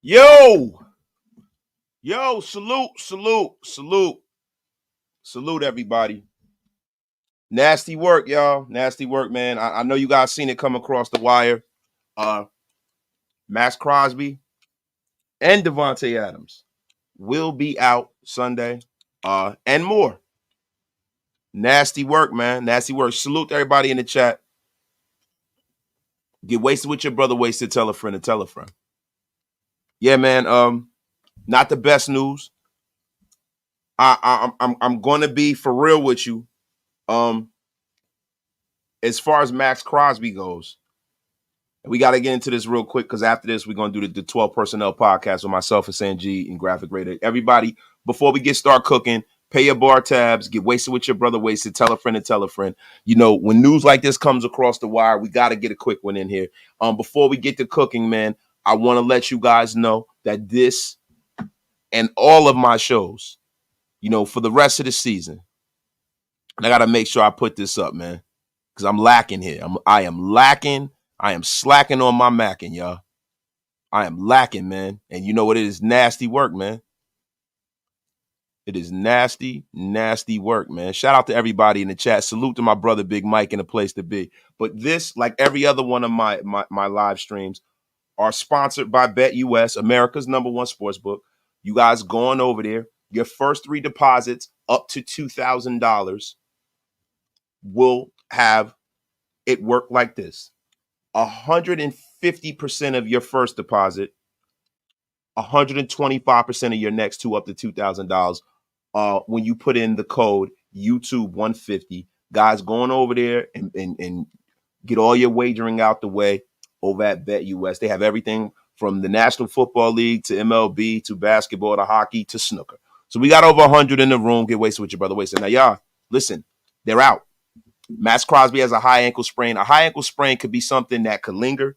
Yo, salute, everybody. Nasty work, y'all. Nasty work, man. I know you guys seen it come across the wire. Uh, Maxx Crosby and Davante Adams will be out Sunday. And more. Nasty work, man. Nasty work. Salute to everybody in the chat. Get wasted with your brother. Wasted. Tell a friend. And tell a friend. Yeah, man. Not the best news. I'm gonna be for real with you. Um, as far as Maxx Crosby goes, we got to get into this real quick because after this, we're going to do the 12 Personnel podcast with myself and Sanjay and Graphic Radar. Everybody, before we start cooking, pay your bar tabs, get wasted with your brother, wasted, tell a friend and tell a friend. You know, when news like this comes across the wire, we got to get a quick one in here. Before we get to cooking, man, I want to let you guys know that this and all of my shows, you know, for the rest of the season, and I got to make sure I put this up, man, because I'm lacking here. I am lacking. I am slacking on my macking, y'all. I am lacking, man. And you know what? It is nasty work, man. It is nasty, nasty work, man. Shout out to everybody in the chat. Salute to my brother Big Mike in the place to be. But this, like every other one of my live streams, are sponsored by BetUS, America's #1 sportsbook. You guys going over there. Your first 3 deposits up to $2,000 will have it work like this. 150% of your first deposit, 125% of your next 2 up to $2,000 when you put in the code YouTube 150. Guys, going over there and get all your wagering out the way over at BetUS. They have everything from the National Football League to MLB to basketball to hockey to snooker. So we got over 100 in the room. Get wasted with your brother wasted. Now, y'all, listen, they're out. Maxx Crosby has a high ankle sprain. A high ankle sprain could be something that could linger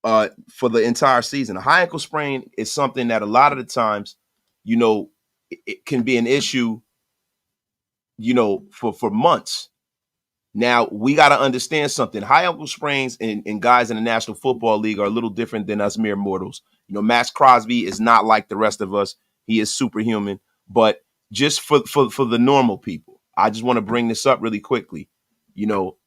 for the entire season. A high ankle sprain is something that a lot of the times, you know, it can be an issue, you know, for months. Now, we got to understand something. High ankle sprains and guys in the National Football League are a little different than us mere mortals. You know, Maxx Crosby is not like the rest of us. He is superhuman. But just for the normal people, I just want to bring this up really quickly. You know,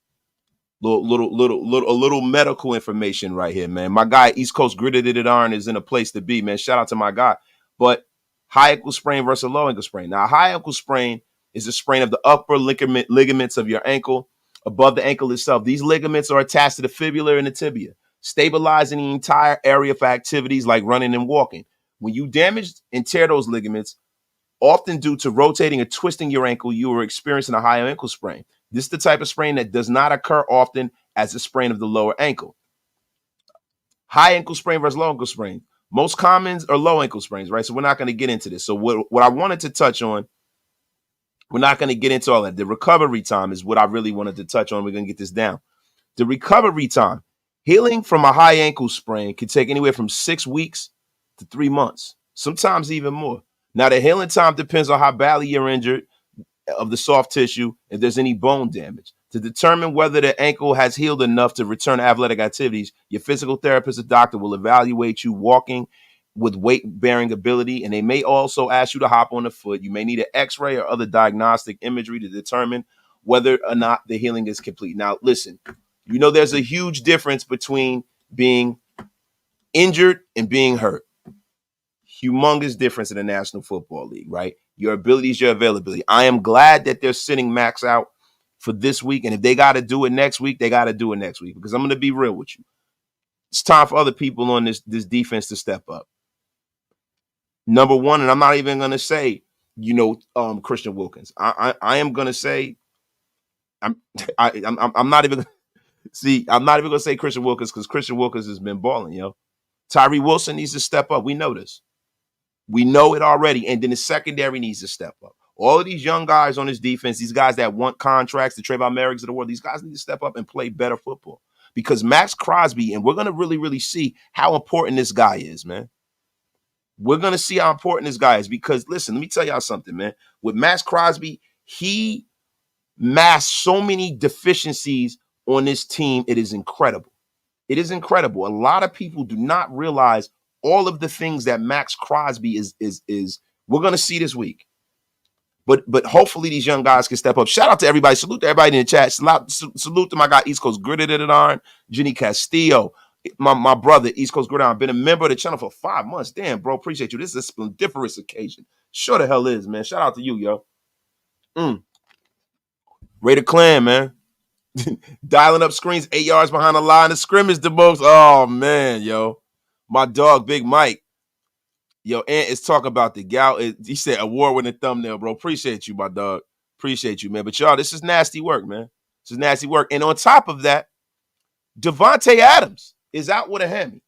a little medical information right here, man. My guy, East Coast Gritted It Iron, is in a place to be, man. Shout out to my guy. But high ankle sprain versus low ankle sprain. Now, a high ankle sprain is a sprain of the upper ligaments of your ankle above the ankle itself. These ligaments are attached to the fibula and the tibia, stabilizing the entire area for activities like running and walking. When you damage and tear those ligaments, often due to rotating or twisting your ankle, you are experiencing a high ankle sprain. This is the type of sprain that does not occur often as a sprain of the lower ankle. High ankle sprain versus low ankle sprain. Most commons are low ankle sprains, right? So we're not going to get into this. So what I wanted to touch on, we're not going to get into all that. The recovery time is what I really wanted to touch on. We're going to get this down. The recovery time, healing from a high ankle sprain can take anywhere from 6 weeks to 3 months, sometimes even more. Now, the healing time depends on how badly you're injured of the soft tissue, if there's any bone damage. To determine whether the ankle has healed enough to return to athletic activities, your physical therapist or doctor will evaluate you walking with weight-bearing ability, and they may also ask you to hop on the foot. You may need an x-ray or other diagnostic imagery to determine whether or not the healing is complete. Now, listen, you know there's a huge difference between being injured and being hurt. Humongous difference in the National Football League, right? Your abilities, your availability. I am glad that they're sitting Max out for this week. And if they got to do it next week, they got to do it next week. Because I'm going to be real with you. It's time for other people on this defense to step up. Number one, and I'm not even going to say, you know, Christian Wilkins. I am going to say, I'm not even see. I'm not even going to say Christian Wilkins because Christian Wilkins has been balling, yo. Tyree Wilson needs to step up. We know this. We know it already. And then the secondary needs to step up. All of these young guys on this defense, these guys that want contracts, the Trayvon Merricks of the world, these guys need to step up and play better football. Because Maxx Crosby, and we're going to really, really see how important this guy is, man. We're going to see how important this guy is because, listen, let me tell y'all something, man. With Maxx Crosby, he masked so many deficiencies on this team. It is incredible. It is incredible. A lot of people do not realize all of the things that Maxx Crosby is we're gonna see this week. But hopefully these young guys can step up. Shout out to everybody. Salute to everybody in the chat. Salute to my guy East Coast Gridiron, Jenny Castillo, my brother East Coast Gridiron. Been a member of the channel for 5 months. Damn, bro, appreciate you. This is a splendiferous occasion. Sure the hell is, man. Shout out to you, yo. Raider Clan, man. Dialing up screens 8 yards behind the line of scrimmage the most. Oh, man, yo. My dog, Big Mike. Yo, Ant is talking about the gout. He said award-winning thumbnail, bro. Appreciate you, my dog. Appreciate you, man. But y'all, this is nasty work, man. This is nasty work. And on top of that, Davante Adams is out with a hammy.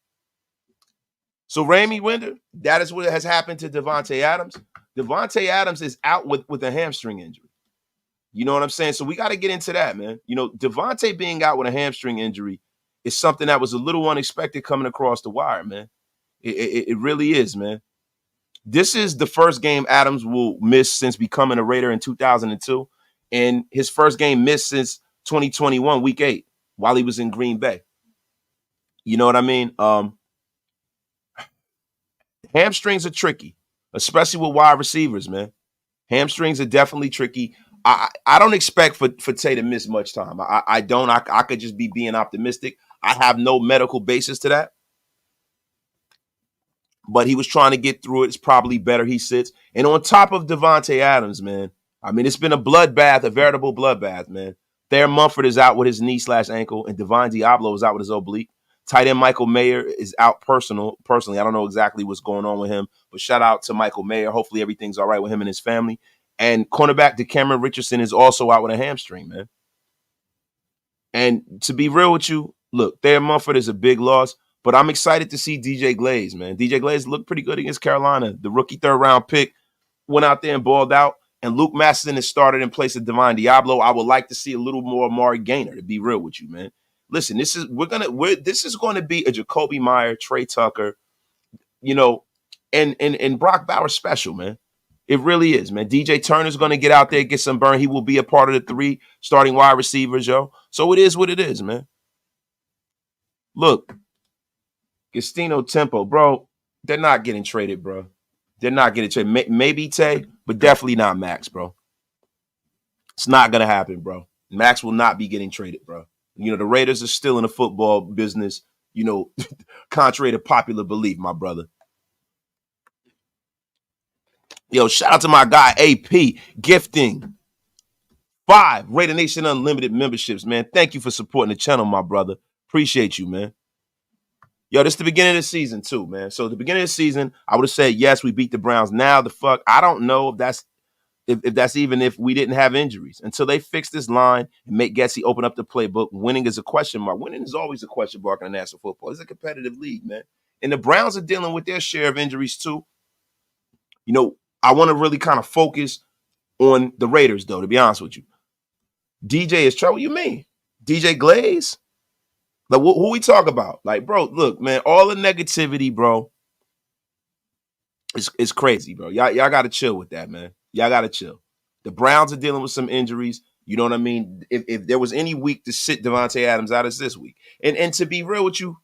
So Ramey Winder, that is what has happened to Davante Adams. Davante Adams is out with a hamstring injury. You know what I'm saying? So we got to get into that, man. You know, Davante being out with a hamstring injury is something that was a little unexpected coming across the wire, man. It really is, man. This is the first game Adams will miss since becoming a Raider in 2002, and his first game missed since 2021, Week 8, while he was in Green Bay. You know what I mean? Hamstrings are tricky, especially with wide receivers, man. Hamstrings are definitely tricky. I don't expect for Tay to miss much time. I don't. I could just be being optimistic. I have no medical basis to that. But he was trying to get through it. It's probably better he sits. And on top of Davante Adams, man, I mean, it's been a bloodbath, a veritable bloodbath, man. Thayer Munford is out with his knee/ankle, and Divine Diablo is out with his oblique. Tight end Michael Mayer is out personally. I don't know exactly what's going on with him, but shout out to Michael Mayer. Hopefully everything's all right with him and his family. And cornerback DeCameron Richardson is also out with a hamstring, man. And to be real with you, look, Thayer Munford is a big loss. But I'm excited to see DJ Glaze, man. DJ Glaze looked pretty good against Carolina. The rookie third-round pick went out there and balled out. And Luke Masterson has started in place of Divine Diablo. I would like to see a little more Amari Gaynor, to be real with you, man. Listen, this is going to be a Jacoby Meyer, Trey Tucker, you know, and Brock Bowers special, man. It really is, man. DJ Turner's going to get out there, get some burn. He will be a part of the 3 starting wide receivers, yo. So it is what it is, man. Look. Gastino Tempo, bro, they're not getting traded, bro. They're not getting traded. Maybe Tay, but definitely not Maxx, bro. It's not going to happen, bro. Maxx will not be getting traded, bro. You know, the Raiders are still in the football business, you know, contrary to popular belief, my brother. Yo, shout out to my guy, AP, gifting 5 Raider Nation Unlimited memberships, man. Thank you for supporting the channel, my brother. Appreciate you, man. Yo, this is the beginning of the season too, man. So the beginning of the season, I would have said, yes, we beat the Browns. Now I don't know if that's even if we didn't have injuries. Until they fix this line and make Getsy open up the playbook, winning is a question mark. Winning is always a question mark in the national football. It's a competitive league, man. And the Browns are dealing with their share of injuries too. You know, I want to really kind of focus on the Raiders, though, to be honest with you. DJ is trouble. What you mean? DJ Glaze? Like, who we talk about? Like, bro, look, man, all the negativity, bro, is crazy, bro. Y'all got to chill with that, man. Y'all got to chill. The Browns are dealing with some injuries. You know what I mean? If there was any week to sit Davante Adams out, it's this week. And to be real with you,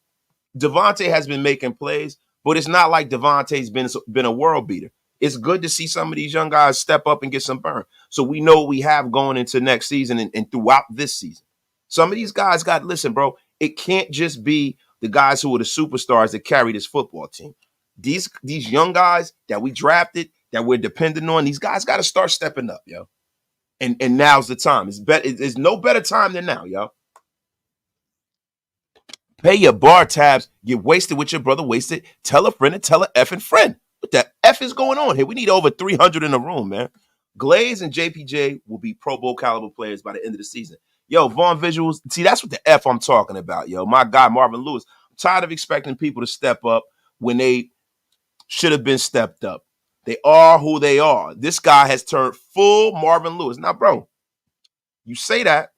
Davante has been making plays, but it's not like Davante's been a world beater. It's good to see some of these young guys step up and get some burn. So we know what we have going into next season and throughout this season. Some of these guys listen, bro, it can't just be the guys who are the superstars that carry this football team. These young guys that we drafted, that we're dependent on, these guys got to start stepping up, yo. And now's the time. It's no better time than now, yo. Pay your bar tabs. Get wasted with your brother wasted. Tell a friend and tell a effing friend. What the F is going on here? We need over 300 in the room, man. Glaze and JPJ will be Pro Bowl caliber players by the end of the season. Yo, Vaughn Visuals, see, that's what the F I'm talking about, yo. My guy, Marvin Lewis. I'm tired of expecting people to step up when they should have been stepped up. They are who they are. This guy has turned full Marvin Lewis. Now, bro, you say that,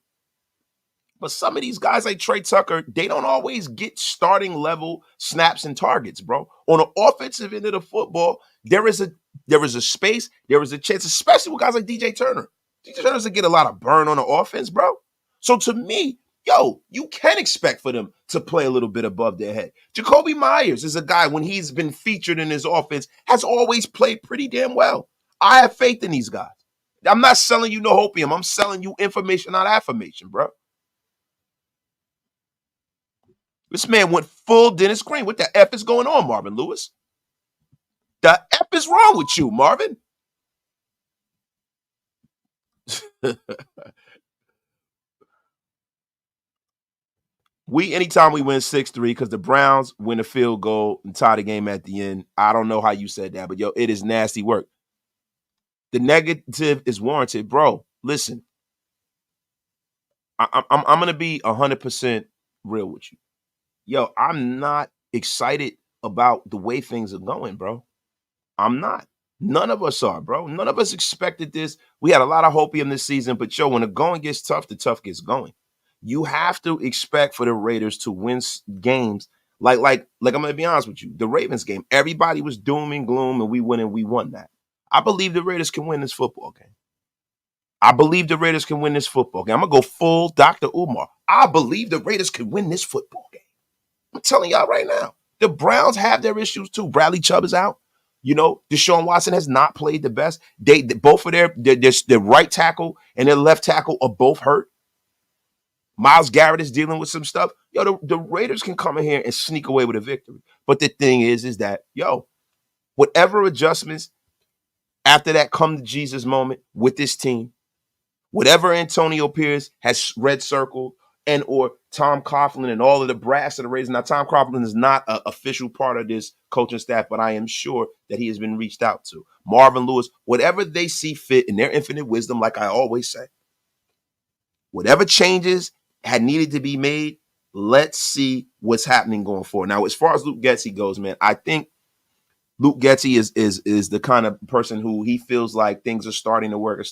but some of these guys like Trey Tucker, they don't always get starting level snaps and targets, bro. On the offensive end of the football, there is a space, there is a chance, especially with guys like DJ Turner. DJ Turner doesn't get a lot of burn on the offense, bro. So to me, yo, you can expect for them to play a little bit above their head. Jacoby Myers is a guy, when he's been featured in his offense, has always played pretty damn well. I have faith in these guys. I'm not selling you no hopium. I'm selling you information, not affirmation, bro. This man went full Dennis Green. What the F is going on, Marvin Lewis? The F is wrong with you, Marvin? Anytime we win 6-3, because the Browns win a field goal and tie the game at the end. I don't know how you said that, but yo, it is nasty work. The negative is warranted, bro. Listen, I'm gonna be 100% real with you. Yo, I'm not excited about the way things are going, bro. I'm not. None of us are, bro. None of us expected this. We had a lot of hopium this season, but yo, when the going gets tough, the tough gets going. You have to expect for the Raiders to win games. Like I'm gonna be honest with you. The Ravens game, everybody was doom and gloom, and we won that. I believe the Raiders can win this football game. I believe the Raiders can win this football game. I'm gonna go full Dr. Umar. I believe the Raiders can win this football game. I'm telling y'all right now. The Browns have their issues too. Bradley Chubb is out. You know, Deshaun Watson has not played the best. They both of their right tackle and their left tackle are both hurt. Myles Garrett is dealing with some stuff. Yo, the Raiders can come in here and sneak away with a victory. But the thing is that, yo, whatever adjustments after that come to Jesus moment with this team, whatever Antonio Pierce has red circled, and or Tom Coughlin and all of the brass of the Raiders. Now, Tom Coughlin is not an official part of this coaching staff, but I am sure that he has been reached out to. Marvin Lewis, whatever they see fit in their infinite wisdom, like I always say, whatever changes had needed to be made, let's see what's happening going forward. Now, as far as Luke Getsy goes, man, I think Luke Getsy is the kind of person who he feels like things are starting to work.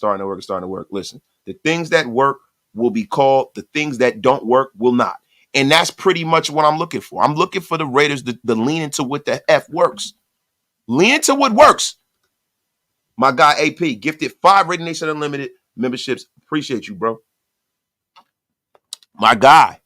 Listen, the things that work will be called. The things that don't work will not. And that's pretty much what I'm looking for. I'm looking for the Raiders to lean into what the F works. Lean into what works. My guy AP gifted 5 Raider Nation Unlimited memberships. Appreciate you, bro. My guy.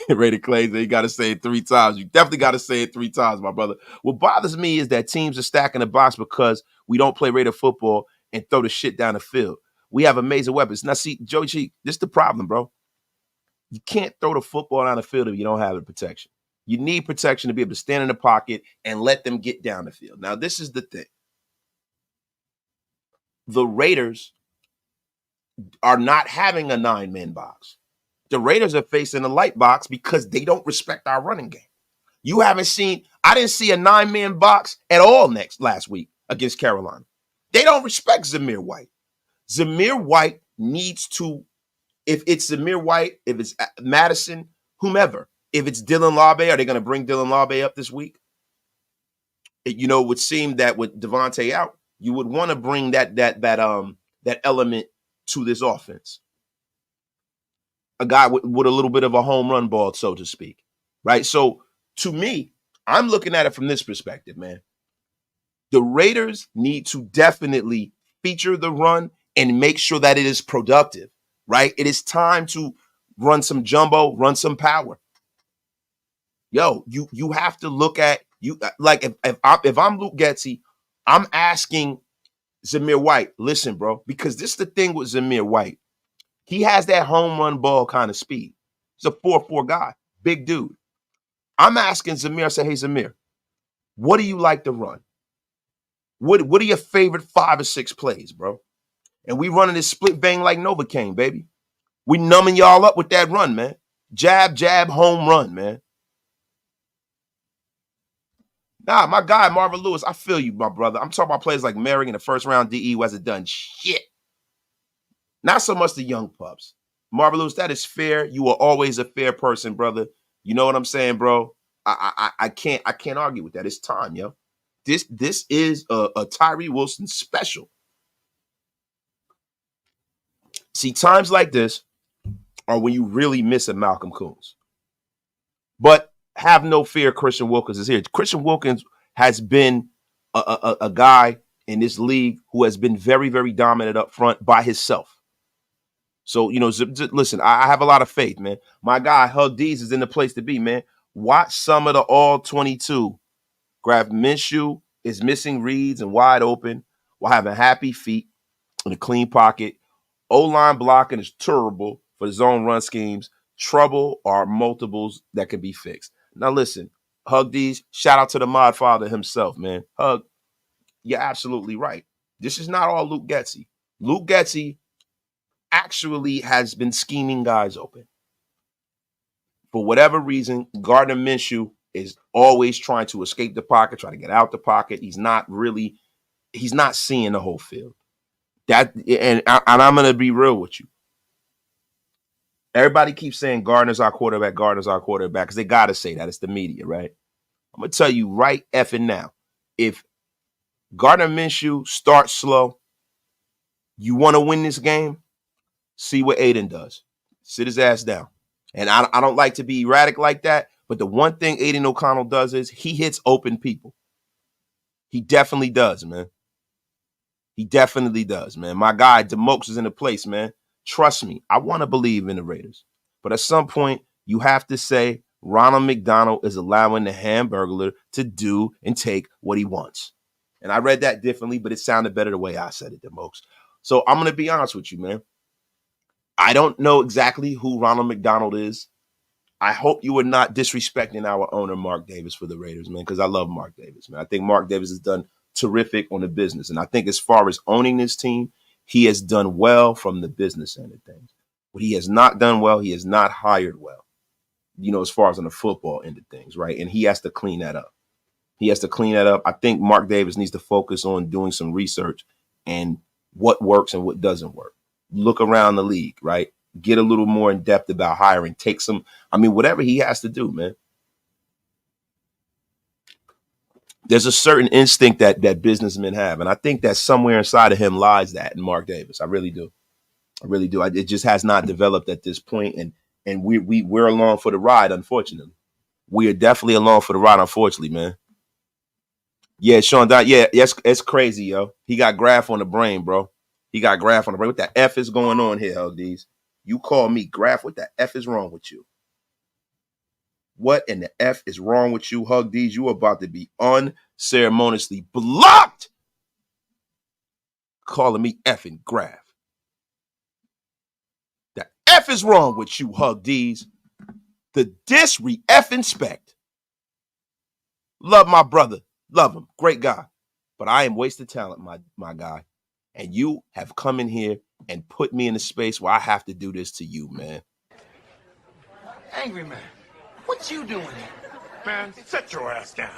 Raider Clay, you got to say it 3 times. You definitely got to say it 3 times, my brother. What bothers me is that teams are stacking the box because we don't play Raider football and throw the shit down the field. We have amazing weapons. Now, see, Joey Cheek, this is the problem, bro. You can't throw the football down the field if you don't have the protection. You need protection to be able to stand in the pocket and let them get down the field. Now, this is the thing. The Raiders are not having a 9-man box. The Raiders are facing a light box because they don't respect our running game. You haven't seen, I didn't see a 9-man box at all last week against Carolina. They don't respect Zamir White. Zamir White needs to, if it's Zamir White, if it's Madison, whomever, if it's Dylan Labe, are they going to bring Dylan Labe up this week? It would seem that with Davante out, you would want to bring that element to this offense. A guy with a little bit of a home run ball, so to speak, right? So to me, I'm looking at it from this perspective, man. The Raiders need to definitely feature the run and make sure that it is productive, right? It is time to run some jumbo, run some power. Yo, you have to look at you like if I'm Luke Getsy, I'm asking Zamir White, listen, bro, because this is the thing with Zamir White. He has that home run ball kind of speed. He's a 4'4" guy, big dude. I'm asking Zamir, I say, hey, Zamir, what do you like to run? What are your favorite 5 or 6 plays, bro? And we running this split bang like Novocaine, baby. We numbing y'all up with that run, man. Jab, jab, home run, man. Nah, my guy, Marvin Lewis, I feel you, my brother. I'm talking about players like Merrick in the first round DE who hasn't done shit. Not so much the young pups. Marvin Lewis, that is fair. You are always a fair person, brother. You know what I'm saying, bro? I can't argue with that. It's time, yo. This is a Tyree Wilson special. See, times like this are when you really miss a Malcolm Coons. But have no fear, Christian Wilkins is here. Christian Wilkins has been a guy in this league who has been very, very dominant up front by himself. So, listen, I have a lot of faith, man. My guy, Hug D's, is in the place to be, man. Watch some of the all 22. Grab Minshew is missing reads and wide open while having happy feet in a clean pocket. O-line blocking is terrible for the zone run schemes. Trouble are multiples that can be fixed. Now, listen, Hug D's, shout out to the mod father himself, man. Hug, you're absolutely right. This is not all Luke Getsy. Luke Getsy actually has been scheming guys open. For whatever reason, Gardner Minshew is always trying to escape the pocket, trying to get out the pocket. He's not seeing the whole field. And I'm going to be real with you. Everybody keeps saying Gardner's our quarterback, because they got to say that. It's the media, right? I'm going to tell you right effing now. If Gardner Minshew starts slow, you want to win this game, see what Aiden does. Sit his ass down. And I don't like to be erratic like that, but the one thing Aiden O'Connell does is he hits open people. He definitely does, man. He definitely does, man. My guy, DeMokes, is in the place, man. Trust me, I want to believe in the Raiders. But at some point, you have to say Ronald McDonald is allowing the Hamburglar to do and take what he wants. And I read that differently, but it sounded better the way I said it, DeMokes. So I'm going to be honest with you, man. I don't know exactly who Ronald McDonald is. I hope you are not disrespecting our owner, Mark Davis, for the Raiders, man, because I love Mark Davis, man. I think Mark Davis has done terrific on the business. And I think as far as owning this team, he has done well from the business end of things. What he has not done well, he has not hired well, as far as on the football end of things, right? And he has to clean that up. I think Mark Davis needs to focus on doing some research and what works and what doesn't work. Look around the league, right? Get a little more in depth about hiring. Whatever he has to do, man. There's a certain instinct that businessmen have. And I think that somewhere inside of him lies that in Mark Davis. I really do. It just has not developed at this point. And we're along for the ride, unfortunately. We are definitely along for the ride, unfortunately, man. Yeah, Sean Don. Yeah, it's crazy, yo. He got graph on the brain, bro. What the F is going on here, LDs? You call me graph. What the F is wrong with you? What in the F is wrong with you, Hug D's? You are about to be unceremoniously blocked. Calling me effing graph. The F is wrong with you, Hug D's. The dis-re-F-inspect. Love my brother. Love him. Great guy. But I am wasted talent, my guy. And you have come in here and put me in a space where I have to do this to you, man. Angry man, what you doing here? Man, sit your ass down.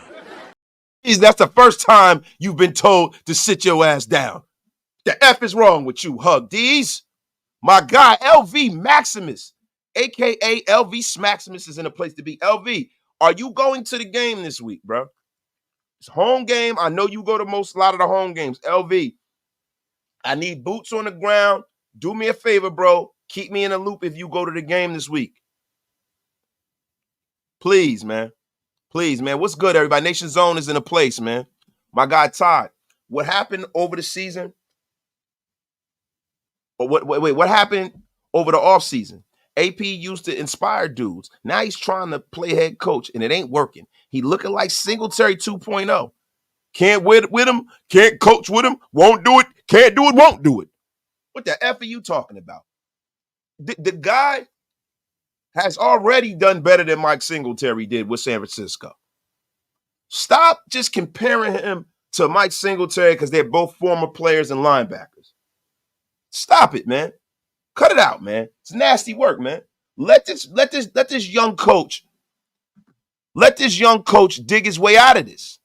That's the first time you've been told to sit your ass down. The F is wrong with you, Hug D's. My guy, LV Maximus, a.k.a. LV Maximus, is in a place to be. LV, are you going to the game this week, bro? It's home game. I know you go to a lot of the home games. LV, I need boots on the ground. Do me a favor, bro. Keep me in a loop if you go to the game this week. Please, man. What's good, everybody? Nation Zone is in a place, man. My guy, Todd. What happened over the season? Or what happened over the offseason? AP used to inspire dudes. Now he's trying to play head coach, and it ain't working. He looking like Singletary 2.0. Can't win with him. Can't coach with him. Won't do it. Can't do it. Won't do it. What the F are you talking about? The guy has already done better than Mike Singletary did with San Francisco. Stop just comparing him to Mike Singletary because they're both former players and linebackers. Stop it, man. Cut it out, man. It's nasty work, man. Let this young coach dig his way out of this.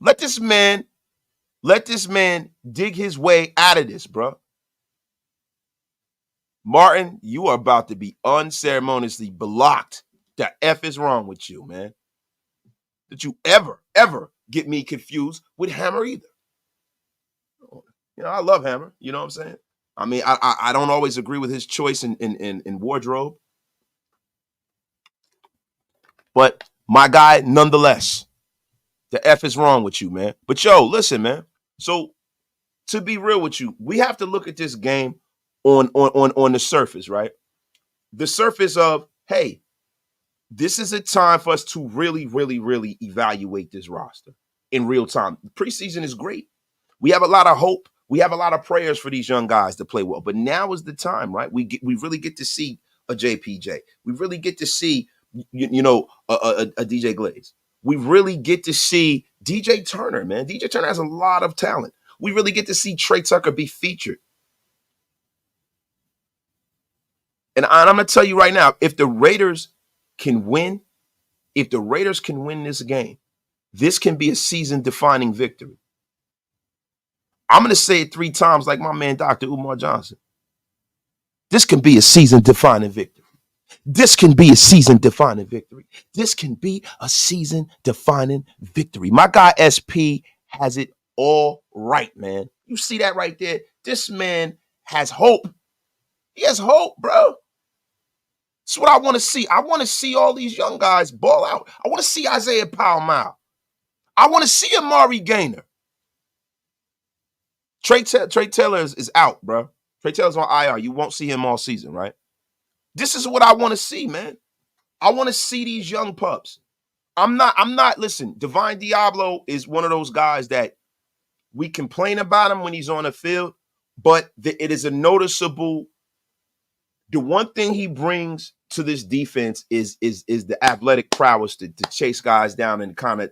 Let this man dig his way out of this, bro. Martin, you are about to be unceremoniously blocked. The F is wrong with you, man. Did you ever get me confused with Hammer either? I love Hammer. You know what I'm saying? I mean, I don't always agree with his choice in wardrobe. But my guy, nonetheless, the F is wrong with you, man. But yo, listen, man. So to be real with you, we have to look at this game on the surface, right? The surface of, hey, this is a time for us to really, really, really evaluate this roster in real time. Preseason is great. We have a lot of hope. We have a lot of prayers for these young guys to play well. But now is the time, right? We really get to see a JPJ. We really get to see, a DJ Glaze. We really get to see DJ Turner, man. DJ Turner has a lot of talent. We really get to see Trey Tucker be featured. And I'm going to tell you right now, if the Raiders can win this game, this can be a season-defining victory. I'm going to say it 3 times like my man, Dr. Umar Johnson. This can be a season-defining victory. This can be a season-defining victory. This can be a season-defining victory. My guy SP has it all right, man. You see that right there? This man has hope. He has hope, bro. That's what I want to see. I want to see all these young guys ball out. I want to see Isaiah Powell. I want to see Amari Gaynor. Trey Taylor is out, bro. Trey Taylor's on IR. You won't see him all season, right? This is what I want to see, man. I want to see these young pups. Listen, Divine Diablo is one of those guys that we complain about him when he's on the field, but it is a noticeable. The one thing he brings to this defense is the athletic prowess to chase guys down and kind of,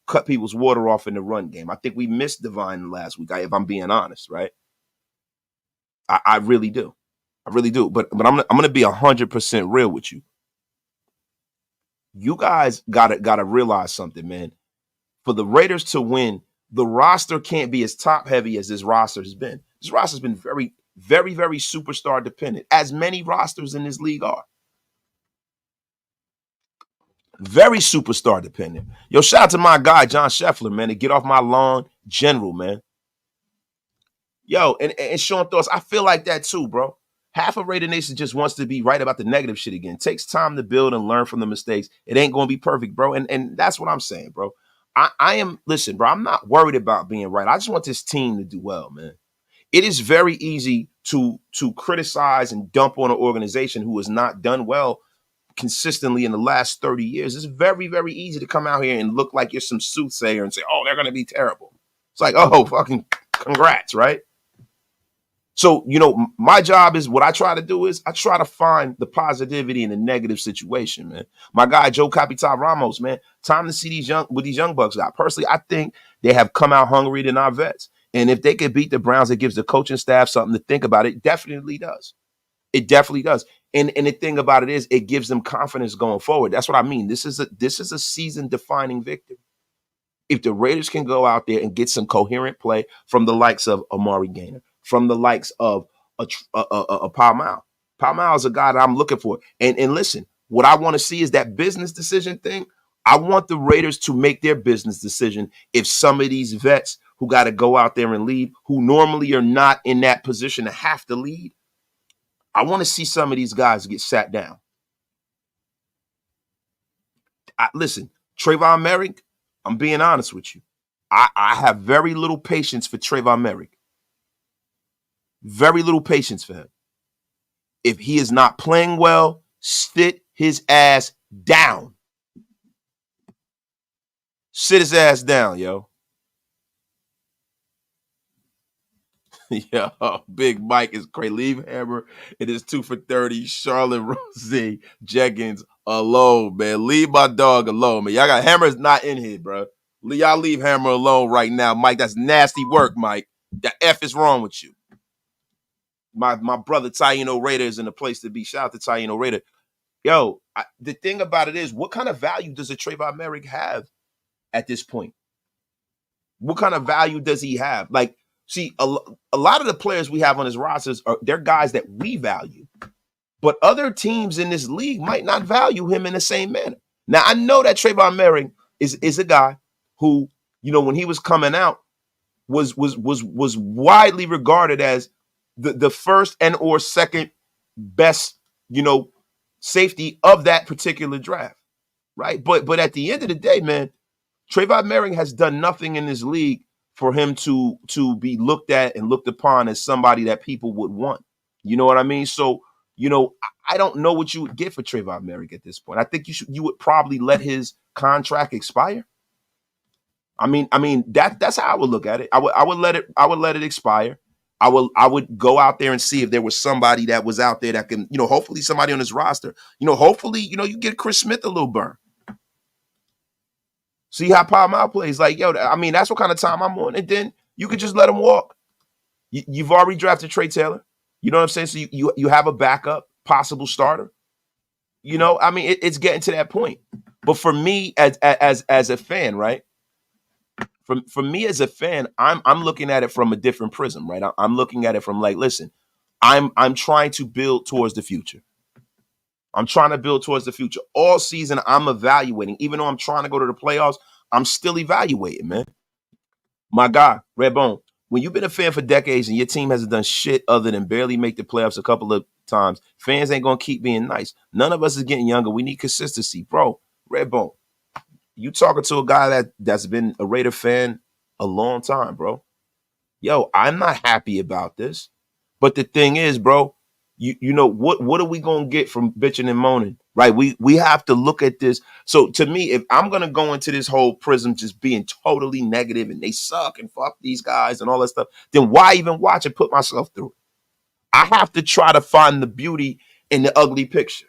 cut people's water off in the run game. I think we missed Divine last week, if I'm being honest, right? I really do. I really do. But I'm going to be 100% real with you. You guys gotta realize something, man. For the Raiders to win, the roster can't be as top heavy as this roster has been. This roster has been very, very, very superstar dependent, as many rosters in this league are. Very superstar dependent. Yo, shout out to my guy, John Scheffler, man, to get off my lawn, general, man. Yo, and Sean Thoughts, I feel like that too, bro. Half of Raider Nation just wants to be right about the negative shit again. It takes time to build and learn from the mistakes. It ain't going to be perfect, bro. And that's what I'm saying, bro. Listen, bro, I'm not worried about being right. I just want this team to do well, man. It is very easy to criticize and dump on an organization who has not done well consistently in the last 30 years. It's very, very easy to come out here and look like you're some soothsayer and say, oh, they're going to be terrible. It's like, oh, fucking congrats, right? So, my job is, what I try to do is I try to find the positivity in the negative situation, man. My guy, Joe Capital Ramos, man, time to see these young bucks out. Personally, I think they have come out hungry than our vets. And if they could beat the Browns, it gives the coaching staff something to think about. It definitely does. It definitely does. And the thing about it is, it gives them confidence going forward. That's what I mean. This is a season-defining victory. If the Raiders can go out there and get some coherent play from the likes of Amari Gaynor, from the likes of a Powell. Powell is a guy that I'm looking for. And listen, what I want to see is that business decision thing. I want the Raiders to make their business decision if some of these vets who got to go out there and lead, who normally are not in that position to have to lead, I want to see some of these guys get sat down. Listen, Trayvon Merrick, I'm being honest with you. I have very little patience for Trayvon Merrick. Very little patience for him. If he is not playing well, sit his ass down. Sit his ass down, yo. Yo, Big Mike is crazy. Leave Hammer. It is 2 for 30. Charlotte Rosie Jenkins alone, man. Leave my dog alone, man. Y'all got Hammer's not in here, bro. Y'all leave Hammer alone right now, Mike. That's nasty work, Mike. The F is wrong with you. My brother Taino Raider is in the place to be. Shout out to Taino Raider. Yo, the thing about it is, what kind of value does a Trayvon Merrick have at this point? What kind of value does he have? Like, see, a lot of the players we have on his rosters they're guys that we value, but other teams in this league might not value him in the same manner. Now, I know that Trayvon Merrick is a guy who, when he was coming out, was widely regarded as the first and or second best, safety of that particular draft, right? But at the end of the day, man, Trayvon Merrick has done nothing in this league for him to be looked at and looked upon as somebody that people would want. You know what I mean? So, I don't know what you would get for Trayvon Merrick at this point. I think you would probably let his contract expire. I mean that's how I would look at it. I would let it expire. I would go out there and see if there was somebody that was out there that can, hopefully somebody on his roster, hopefully, you get Chris Smith a little burn. See how Paul plays. Like, that's what kind of time I'm on. And then you could just let him walk. You've already drafted Trey Taylor. You know what I'm saying? So you have a backup, possible starter. It's getting to that point. But for me, as a fan, right? For me as a fan, I'm looking at it from a different prism, right? I'm looking at it from like, listen, I'm trying to build towards the future. I'm trying to build towards the future. All season, I'm evaluating. Even though I'm trying to go to the playoffs, I'm still evaluating, man. My guy, Redbone, when you've been a fan for decades and your team hasn't done shit other than barely make the playoffs a couple of times, fans ain't going to keep being nice. None of us is getting younger. We need consistency. Bro, Redbone, you talking to a guy that's been a Raider fan a long time, bro. Yo, I'm not happy about this. But the thing is, bro, what are we gonna get from bitching and moaning, right? We have to look at this. So to me, if I'm gonna go into this whole prism just being totally negative and they suck and fuck these guys and all that stuff, then why even watch and put myself through it? I have to try to find the beauty in the ugly picture.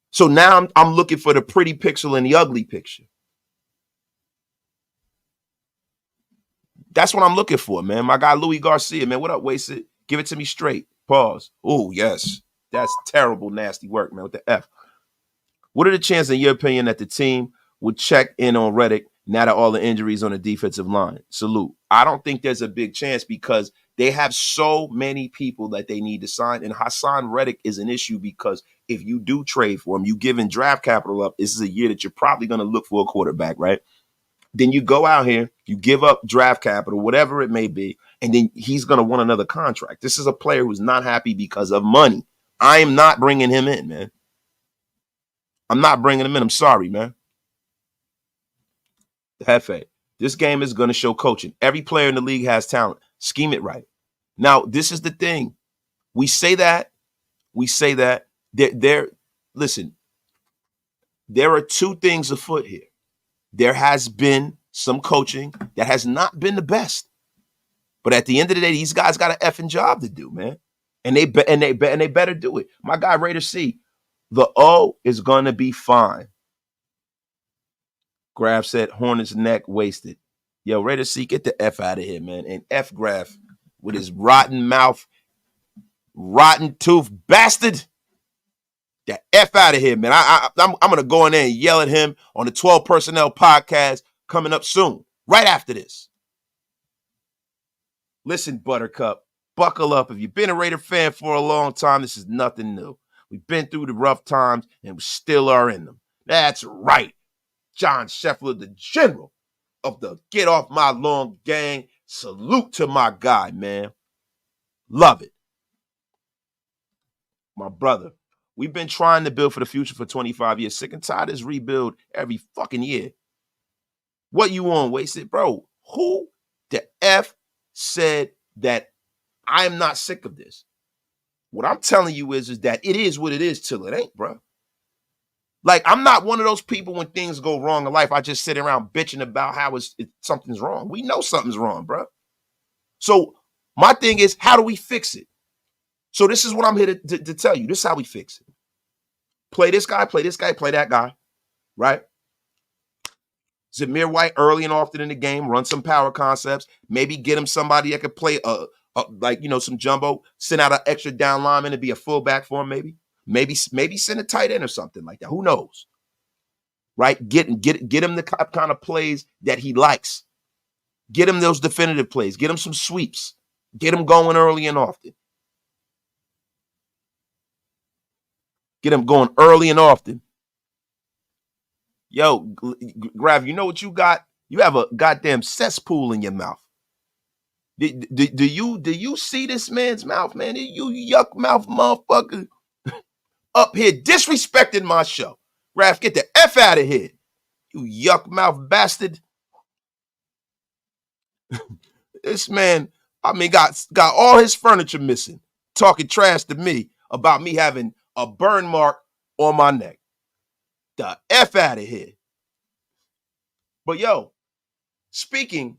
So now I'm looking for the pretty pixel in the ugly picture. That's what I'm looking for, man. My guy Louis Garcia, man. What up, Wasted? Give it to me straight. Pause. Oh, yes. That's terrible, nasty work, man, with the F. What are the chances, in your opinion, that the team would check in on Reddick now that all the injuries on the defensive line? Salute. I don't think there's a big chance because they have so many people that they need to sign. And Hassan Reddick is an issue because if you do trade for him, you giving draft capital up, this is a year that you're probably going to look for a quarterback, right? Then you go out here, you give up draft capital, whatever it may be, and then he's going to want another contract. This is a player who's not happy because of money. I am not bringing him in, man. I'm not bringing him in. I'm sorry, man. Hefe, this game is going to show coaching. Every player in the league has talent. Scheme it right. Now, this is the thing. We say that. Listen, there are two things afoot here. There has been some coaching that has not been the best. But at the end of the day, these guys got an effing job to do, man. And they better do it. My guy, Raider C, the O is going to be fine. Graf said, Hornets neck wasted. Yo, Raider C, get the F out of here, man. And F Graf with his rotten mouth, rotten tooth bastard. The F out of here, man. I'm going to go in there and yell at him on the 12 Personnel podcast coming up soon, right after this. Listen, Buttercup, buckle up. If you've been a Raider fan for a long time, this is nothing new. We've been through the rough times, and we still are in them. That's right. John Scheffler, the general of the Get Off My Lawn gang. Salute to my guy, man. Love it. My brother. We've been trying to build for the future for 25 years. Sick and tired of this rebuild every fucking year. What you on, Wasted? Bro, who the F said that I'm not sick of this? What I'm telling you is that it is what it is till it ain't, bro. Like, I'm not one of those people when things go wrong in life, I just sit around bitching about how something's wrong. We know something's wrong, bro. So my thing is, how do we fix it? So this is what I'm here to tell you. This is how we fix it. Play this guy, play that guy, right? Zamir White early and often in the game, run some power concepts, maybe get him somebody that could play some jumbo, send out an extra down lineman to be a fullback for him, maybe send a tight end or something like that. Who knows? Right? Get him the kind of plays that he likes. Get him those definitive plays. Get him some sweeps. Get him going early and often. Get him going early and often. Yo, Grav, you know what you got? You have a goddamn cesspool in your mouth. Do you see this man's mouth, man? You yuck mouth motherfucker up here disrespecting my show. Grav, get the F out of here. You yuck mouth bastard. This man, I mean, got all his furniture missing, talking trash to me about me having a burn mark on my neck. The F out of here. But yo, speaking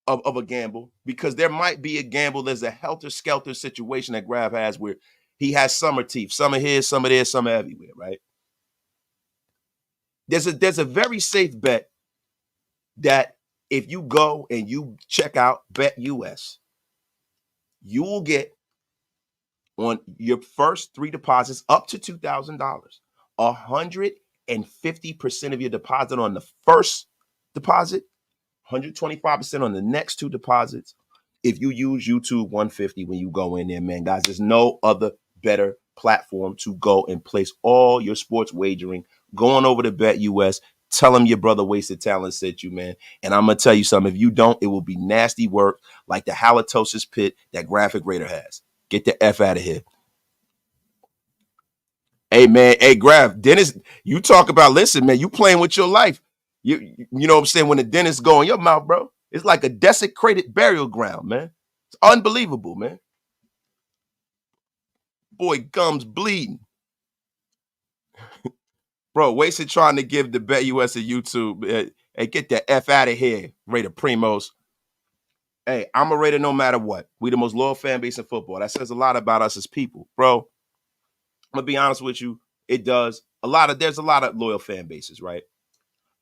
of a gamble, because there might be a gamble, there's a helter-skelter situation that Grav has where he has summer teeth, some are here, some are there, some are everywhere, right? There's a very safe bet that if you go and you check out Bet US, you will get on your first 3 deposits up to $2,000, 150% of your deposit on the first deposit, 125% on the next 2 deposits. If you use YouTube 150 when you go in there, man, guys, there's no other better platform to go and place all your sports wagering. Going over to Bet US, tell them your brother Wasted Talent sent you, man. And I'm gonna tell you something. If you don't, it will be nasty work like the halitosis pit that Graphic Raider has. Get the F out of here. Hey man, hey Grav, Dennis, you talk about, listen, man, you playing with your life. You know what I'm saying? When the dentist go in your mouth, bro, it's like a desecrated burial ground, man. It's unbelievable, man. Boy, gums bleeding. Bro, wasted trying to give the Bet US a YouTube. Hey, get the F out of here, Raider Primos. Hey, I'm a Raider no matter what. We the most loyal fan base in football. That says a lot about us as people. Bro, I'm gonna be honest with you. It does. There's a lot of loyal fan bases, right?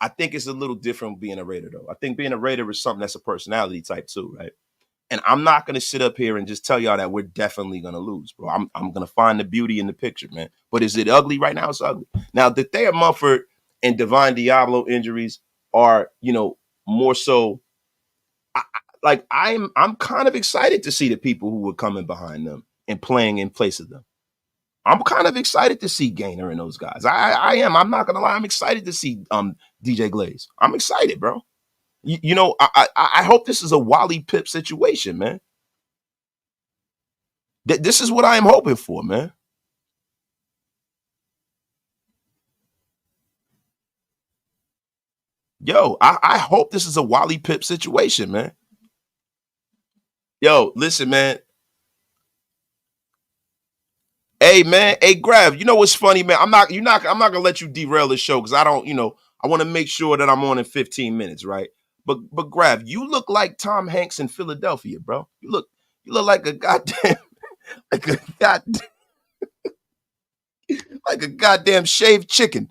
I think it's a little different being a Raider, though. I think being a Raider is something that's a personality type too, right? And I'm not going to sit up here and just tell y'all that we're definitely going to lose, bro. I'm going to find the beauty in the picture, man. But is it ugly right now? It's ugly. Now, the Thayer Mumford and Divine Diablo injuries are, more so. I'm kind of excited to see the people who were coming behind them and playing in place of them. I'm kind of excited to see Gainer and those guys. I am. I'm not gonna lie. I'm excited to see DJ Glaze. I'm excited, bro. I hope this is a Wally Pip situation, man. This is what I am hoping for, man. Yo, I hope this is a Wally Pip situation, man. Yo, listen, man. Hey, man. Hey, Grav. You know what's funny, man? I'm not gonna let you derail the show because I don't. I want to make sure that I'm on in 15 minutes, right? But Grav, you look like Tom Hanks in Philadelphia, bro. You look like a goddamn like a god like a goddamn shaved chicken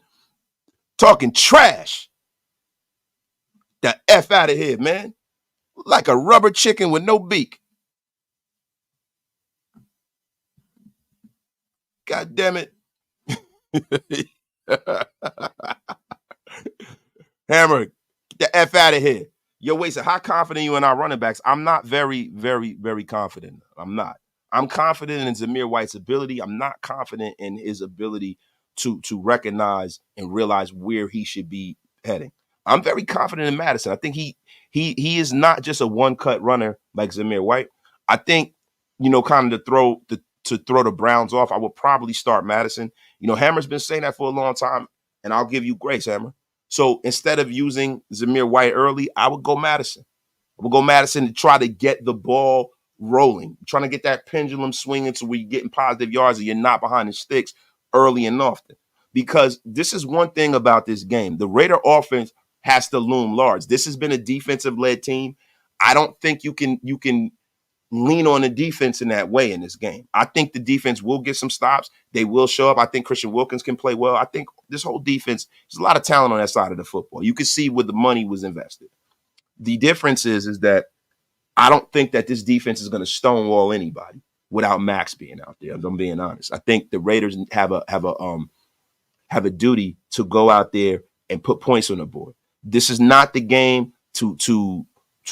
talking trash. The F out of here, man. Like a rubber chicken with no beak. God damn it. Hammer, get the F out of here. Yo, wait, so how confident you in our running backs? I'm not very, very, very confident. I'm not. I'm confident in Zamir White's ability. I'm not confident in his ability to recognize and realize where he should be heading. I'm very confident in Madison. I think he is not just a one-cut runner like Zamir White. I think, kind of to throw the Browns off, I would probably start Madison. Hammer's been saying that for a long time, and I'll give you grace, Hammer. So instead of using Zamir White early, I would go Madison. I would go Madison to try to get the ball rolling, trying to get that pendulum swinging to where you're getting positive yards and you're not behind the sticks early and often. Because this is one thing about this game. The Raider offense has to loom large. This has been a defensive-led team. I don't think you can lean on the defense in that way in this game. I think the defense will get some stops. They will show up. I think Christian Wilkins can play well. I think this whole defense, there's a lot of talent on that side of the football. You can see where the money was invested. The difference is that I don't think that this defense is going to stonewall anybody without Maxx being out there. I'm being honest. I think the Raiders have a duty to go out there and put points on the board. This is not the game to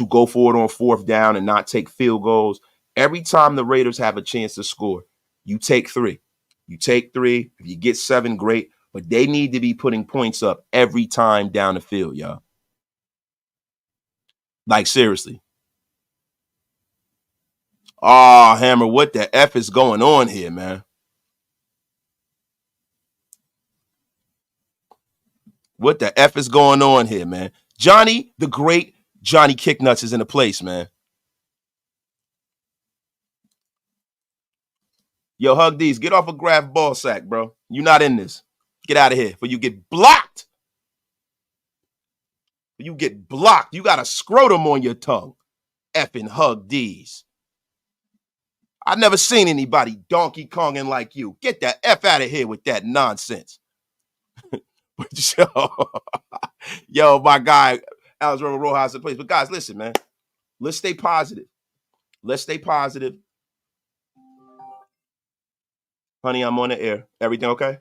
go forward on fourth down and not take field goals. Every time the Raiders have a chance to score, you take three. You take three. If you get 7, great. But they need to be putting points up every time down the field, y'all. Like, seriously. Oh, Hammer, what the F is going on here, man? What the F is going on here, man? Johnny the Great Johnny Kicknuts is in the place, man. Yo, Hug D's, get off a grab ball sack, bro. You not in this. Get out of here before you get blocked. You get blocked. You got a scrotum on your tongue. Effing Hug D's. I've never seen anybody Donkey Konging like you. Get the F out of here with that nonsense. Yo, my guy, Alex Rojas in place. But guys, listen, man. Let's stay positive. Let's stay positive. Honey, I'm on the air. Everything okay?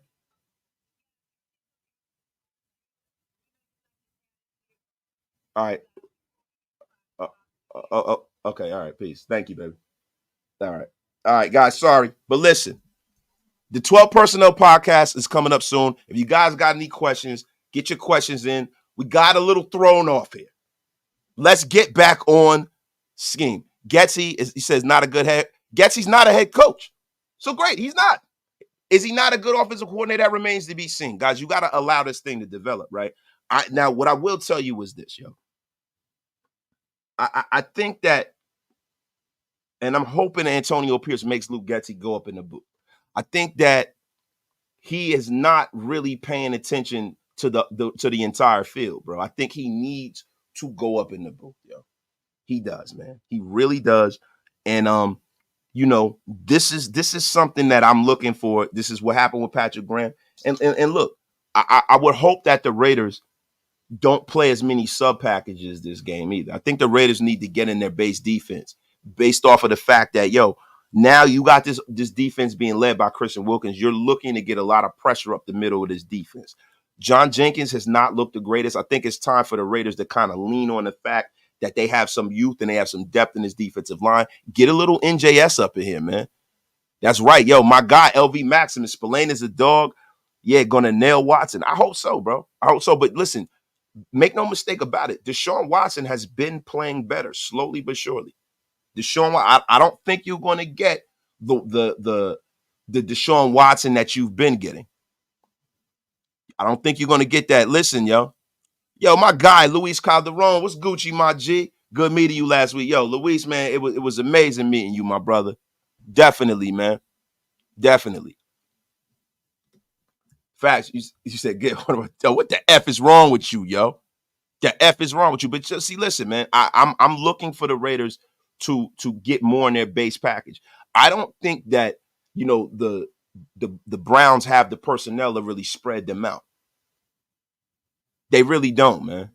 All right. Okay. All right. Peace. Thank you, baby. All right. All right, guys. Sorry. But listen, the 12 Personnel podcast is coming up soon. If you guys got any questions, get your questions in. We got a little thrown off here. Let's get back on scheme. Getsy, he says, not a good head. Getsy's not a head coach. So great. He's not. Is he not a good offensive coordinator? That remains to be seen. Guys, you got to allow this thing to develop, right? Now, what I will tell you is this, yo. I think that, and I'm hoping Antonio Pierce makes Luke Getsy go up in the booth. I think that he is not really paying attention to the entire field, bro. I think he needs to go up in the booth, yo. He does, man. He really does. And this is something that I'm looking for. This is what happened with Patrick Graham. And look, I would hope that the Raiders don't play as many sub packages this game either. I think the Raiders need to get in their base defense based off of the fact that, now you got this defense being led by Christian Wilkins. You're looking to get a lot of pressure up the middle of this defense. John Jenkins has not looked the greatest. I think it's time for the Raiders to kind of lean on the fact that they have some youth and they have some depth in this defensive line. Get a little NJS up in here, man. That's right. Yo, my guy, LV Maximus, Spillane is a dog. Yeah, gonna nail Watson. I hope so, bro. I hope so. But listen, make no mistake about it. Deshaun Watson has been playing better, slowly but surely. I don't think you're going to get the Deshaun Watson that you've been getting. I don't think you're going to get that. Listen, yo, my guy, Luis Calderon, what's Gucci, my G? Good meeting you last week. Yo, Luis, man, it was amazing meeting you, my brother. Definitely, man. Definitely. Facts. You said, what the F is wrong with you, yo? The F is wrong with you. But just see, listen, man, I'm looking for the Raiders to get more in their base package. I don't think that, the Browns have the personnel to really spread them out. They really don't, man.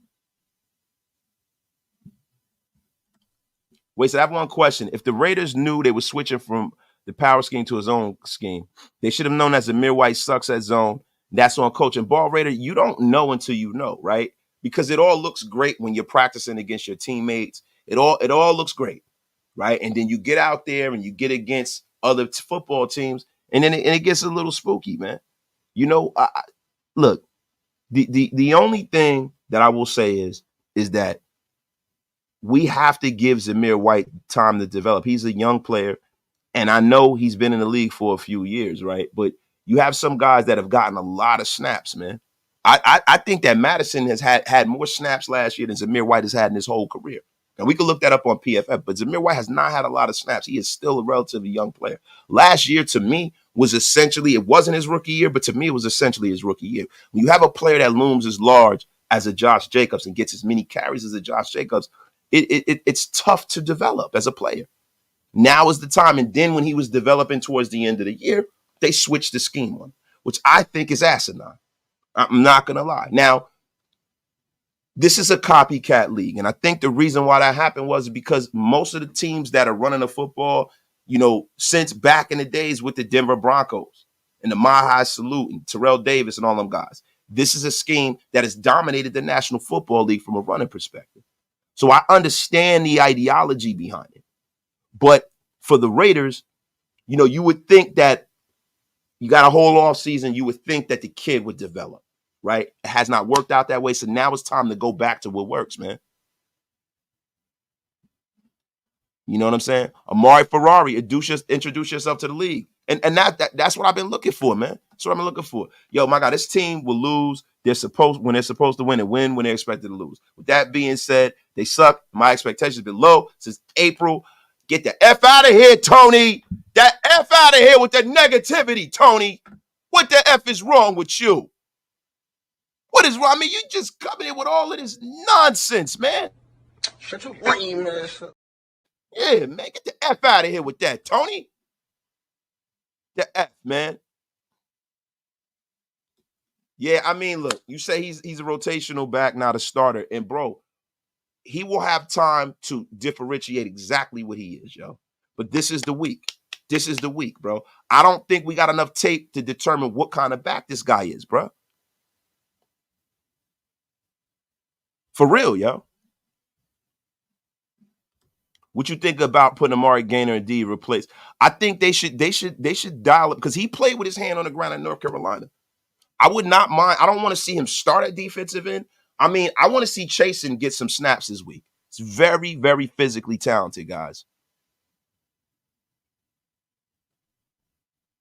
Wait, so I have one question. If the Raiders knew they were switching from the power scheme to a zone scheme, they should have known that Zamir White sucks at zone. That's on coach. And Ball Raider, you don't know until you know, right? Because it all looks great when you're practicing against your teammates. It all looks great, right? And then you get out there and you get against other football teams, and then it gets a little spooky, man. Look, the only thing that I will say is that we have to give Zamir White time to develop. He's a young player, and I know he's been in the league for a few years, right? But you have some guys that have gotten a lot of snaps, man. I think that Madison has had more snaps last year than Zamir White has had in his whole career. And we can look that up on PFF, but Zamir White has not had a lot of snaps. He is still a relatively young player. Last year, to me, was essentially, it wasn't his rookie year, but to me, it was essentially his rookie year. When you have a player that looms as large as a Josh Jacobs and gets as many carries as a Josh Jacobs, it's tough to develop as a player. Now is the time. And then when he was developing towards the end of the year, they switched the scheme on, which I think is asinine. I'm not going to lie. Now, this is a copycat league. And I think the reason why that happened was because most of the teams that are running the football, since back in the days with the Denver Broncos and the Mile Salute and Terrell Davis and all them guys, this is a scheme that has dominated the National Football League from a running perspective. So I understand the ideology behind it. But for the Raiders, you would think that you got a whole off season, you would think that the kid would develop, right? It has not worked out that way. So now it's time to go back to what works, man. You know what I'm saying? Amari Ferrari, introduce yourself to the league. And that's what I've been looking for, man. That's what I've been looking for. Yo, my God, this team will lose. They're supposed when they're supposed to win and win when they're expected to lose. With that being said, they suck. My expectations have been low since April. Get the F out of here, Tony. That F out of here with the negativity, Tony. What the F is wrong with you? What is wrong? I mean, you just coming in with all of this nonsense, man. Shut your lame ass up. Yeah, man, get the F out of here with that, Tony. The F, man. Yeah, I mean, look, you say he's a rotational back, not a starter. And bro, he will have time to differentiate exactly what he is, yo. But this is the week. This is the week, bro. I don't think we got enough tape to determine what kind of back this guy is, bro. For real, yo. What you think about putting Amari Gainer and D replace? I think they should dial up because he played with his hand on the ground in North Carolina. I would not mind. I don't want to see him start at defensive end. I mean, I want to see Chasen get some snaps this week. It's very, very physically talented, guys.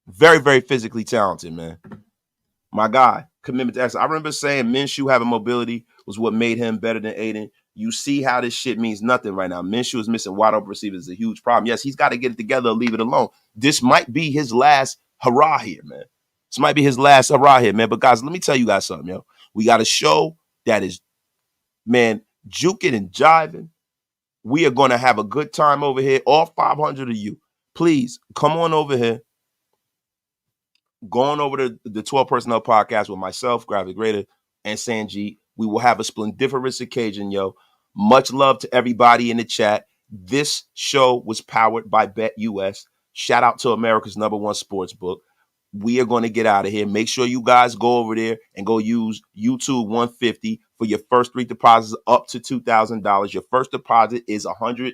Very, very physically talented, man. My guy, commitment to excellence. I remember saying Minshew having mobility was what made him better than Aiden. You see how this shit means nothing right now. Minshew is missing wide open receivers. It's a huge problem. Yes, he's got to get it together or leave it alone. This might be his last hurrah here, man. This might be his last hurrah here, man. But guys, let me tell you guys something, yo. We got a show that is, man, juking and jiving. We are going to have a good time over here. All 500 of you, please come on over here. Going over to the 12 Personnel Podcast with myself, Graphic Grader, and Sanjeet. We will have a splendiferous occasion, yo. Much love to everybody in the chat. This show was powered by BetUS. Shout out to America's #1 sports book. We are going to get out of here. Make sure you guys go over there and go use YouTube 150 for your first 3 deposits up to $2,000. Your first deposit is 150%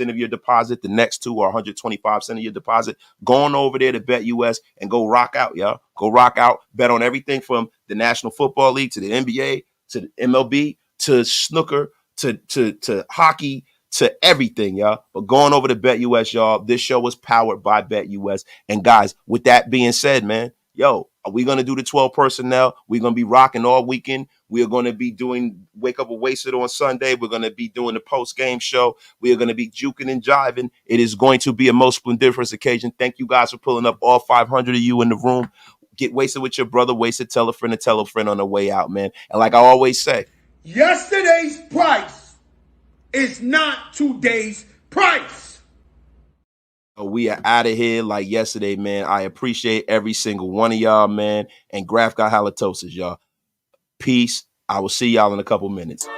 of your deposit. The next 2 are 125% of your deposit. Going over there to BetUS and go rock out, y'all. Go rock out. Bet on everything from the National Football League to the NBA to the MLB to snooker to hockey to everything, y'all. But going over to BetUS, y'all, this show was powered by BetUS. And guys, with that being said, man, yo, are we going to do the 12 personnel? We're going to be rocking all weekend. We are going to be doing Wake Up and Wasted on Sunday. We're going to be doing the post-game show. We are going to be juking and jiving. It is going to be a most splendiferous occasion. Thank you guys for pulling up, all 500 of you in the room. Get wasted with your brother, wasted, tell a friend on the way out, man. And like I always say, yesterday's price is not today's price. We are out of here like yesterday, man. I appreciate every single one of y'all, man. And Graph got halitosis, y'all. Peace. I will see y'all in a couple minutes.